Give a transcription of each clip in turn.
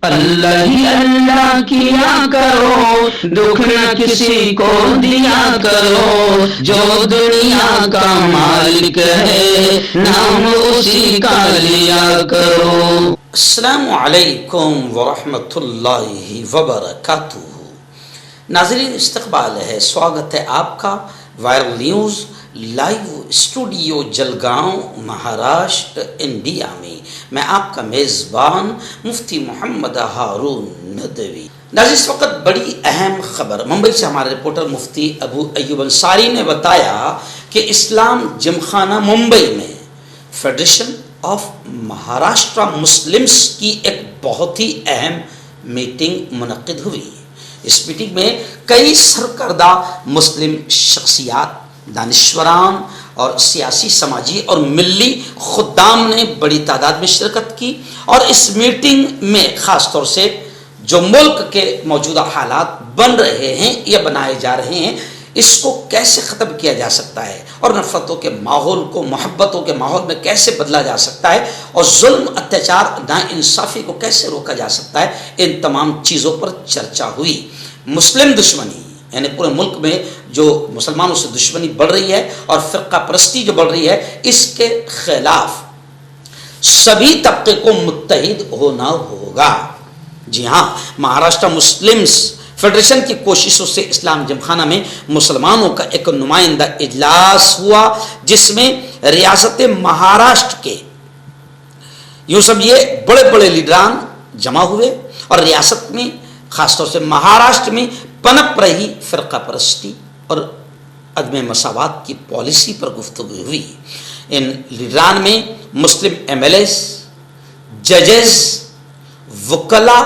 اللہ ہی اللہ کیا کرو، دکھ نہ کسی کو دیا کرو، جو دنیا کا مالک ہے نام اسی کا لیا کرو۔ السلام علیکم ورحمۃ اللہ وبرکاتہ۔ ناظرین، استقبال ہے، سواگت ہے آپ کا viral news live studio Jalgaon Maharashtra India میں۔ میں آپ کا میزبان مفتی محمد ہارون ندوی۔ ناظرین، اس وقت بڑی اہم خبر ممبئی سے ہمارے رپورٹر مفتی ابو ایوب انصاری نے بتایا کہ اسلام جم خانہ ممبئی میں فیڈریشن آف مہاراشٹرا مسلمس کی ایک بہت ہی اہم میٹنگ منعقد ہوئی۔ اس میٹنگ میں کئی سرکردہ مسلم شخصیات، دانشوران اور سیاسی، سماجی اور ملی خدام نے بڑی تعداد میں شرکت کی، اور اس میٹنگ میں خاص طور سے جو ملک کے موجودہ حالات بن رہے ہیں یا بنائے جا رہے ہیں، اس کو کیسے ختم کیا جا سکتا ہے، اور نفرتوں کے ماحول کو محبتوں کے ماحول میں کیسے بدلا جا سکتا ہے، اور ظلم، اتیاچار، ناانصافی کو کیسے روکا جا سکتا ہے، ان تمام چیزوں پر چرچا ہوئی۔ مسلم دشمنی، یعنی پورے ملک میں جو مسلمانوں سے دشمنی بڑھ رہی ہے اور فرقہ پرستی جو بڑھ رہی ہے، اس کے خلاف سبھی طبقے کو متحد ہونا ہوگا۔ جی ہاں، مہاراشٹر مسلمس فیڈریشن کی کوششوں سے اسلام جم خانہ میں مسلمانوں کا ایک نمائندہ اجلاس ہوا، جس میں ریاست مہاراشٹر کے یوں سمجھیے بڑے بڑے لیڈران جمع ہوئے، اور ریاست میں خاص طور سے مہاراشٹر میں پنپ رہی فرقہ پرستی اور عدم مساوات کی پالیسی پر گفتگو ہوئی۔ ان لیڈران میں مسلم ایم ایل ایز، ججز، وکلا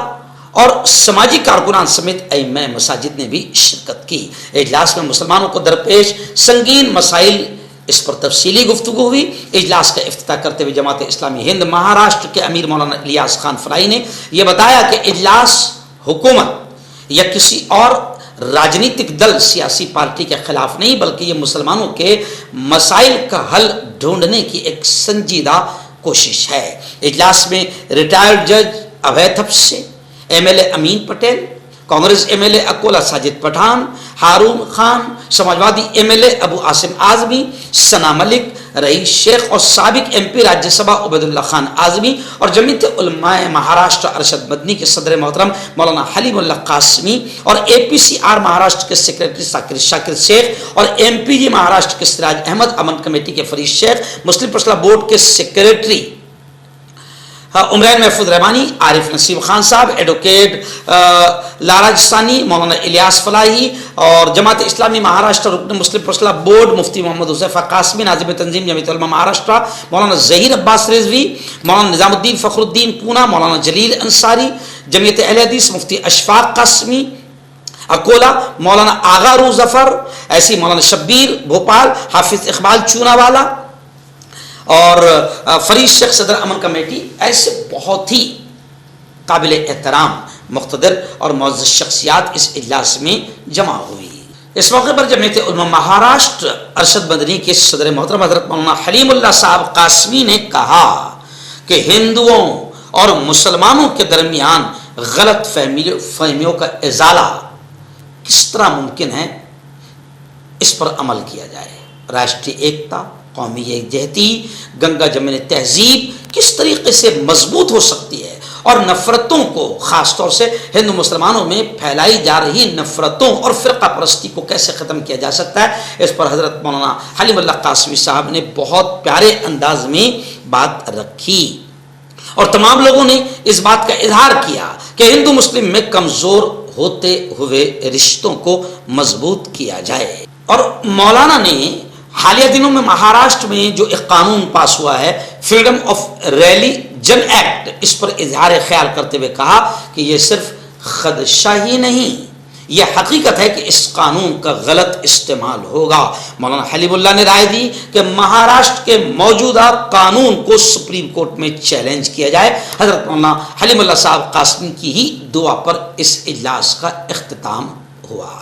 اور سماجی کارکنان سمیت ائمہ مساجد نے بھی شرکت کی۔ اجلاس میں مسلمانوں کو درپیش سنگین مسائل اس پر تفصیلی گفتگو ہوئی۔ اجلاس کا افتتاح کرتے ہوئے جماعت اسلامی ہند مہاراشٹر کے امیر مولانا الیاس خان فلاحی نے یہ بتایا کہ اجلاس حکومت یا کسی اور راجنیتک دل، سیاسی پارٹی کے خلاف نہیں، بلکہ یہ مسلمانوں کے مسائل کا حل ڈھونڈنے کی ایک سنجیدہ کوشش ہے۔ اجلاس میں ریٹائرڈ جج Abhay Thipsay, M L A Amin Patel, Congress M L A Akola Sajid Pathan, Haroon Khan, Samajwadi M L A Abu Asim Azmi, Sana Malik, Rais Shaikh اور سابق M P Rajya Sabha Ubaidullah Khan Azmi, اور جمعیت علماء مہاراشٹر ارشد مدنی کے صدر محترم مولانا حلیم اللہ قاسمی، اور اے پی سی آر مہاراشٹر کے سیکرٹری شاکر شیخ، اور ایم پی جی مہاراشٹر کے سراج احمد، امن کمیٹی کے فرید شیخ، مسلم پرسنل بورڈ کے سیکرٹری عمران محفوظ رحمانی، عارف نسیم خان صاحب، ایڈوکیٹ لاراجستانی، مولانا الیاس فلاحی، اور جماعت اسلامی مہاراشٹر رکن مسلم پرسنل بورڈ مفتی محمد حذیفہ قاسمی، ناظم تنظیم جمعیت علماء مہاراشٹر مولانا ظہیر عباس رضوی، مولانا نظام الدین فخر الدین پونا، مولانا جلیل انصاری، جمعیت اہل حدیث مفتی اشفاق قاسمی اکولا، مولانا آغا روح ظفر ایسی، مولانا شبیر بھوپال، حافظ اقبال چونا والا اور فرید شیخ صدر امن کمیٹی، ایسے بہت ہی قابل احترام، مقتدر اور معزز شخصیات اس اجلاس میں جمع ہوئی۔ اس موقع پر جمعیت علماء مہاراشٹر ارشد مدنی کے صدر محترم حضرت مولانا حلیم اللہ صاحب قاسمی نے کہا کہ ہندوؤں اور مسلمانوں کے درمیان غلط فہمیوں کا ازالہ کس طرح ممکن ہے، اس پر عمل کیا جائے۔ راشٹری ایکتا، قومی یکجہتی، گنگا جمنی تہذیب کس طریقے سے مضبوط ہو سکتی ہے، اور نفرتوں کو، خاص طور سے ہندو مسلمانوں میں پھیلائی جا رہی نفرتوں اور فرقہ پرستی کو کیسے ختم کیا جا سکتا ہے، اس پر حضرت مولانا حلیم اللہ قاسمی صاحب نے بہت پیارے انداز میں بات رکھی، اور تمام لوگوں نے اس بات کا اظہار کیا کہ ہندو مسلم میں کمزور ہوتے ہوئے رشتوں کو مضبوط کیا جائے۔ اور مولانا نے حالیہ دنوں میں مہاراشٹر میں جو ایک قانون پاس ہوا ہے، فریڈم آف ریلیجن ایکٹ، اس پر اظہار خیال کرتے ہوئے کہا کہ یہ صرف خدشہ ہی نہیں، یہ حقیقت ہے کہ اس قانون کا غلط استعمال ہوگا۔ مولانا حلیم اللہ نے رائے دی کہ مہاراشٹر کے موجودہ قانون کو سپریم کورٹ میں چیلنج کیا جائے۔ حضرت مولانا حلیم اللہ صاحب قاسمی کی ہی دعا پر اس اجلاس کا اختتام ہوا۔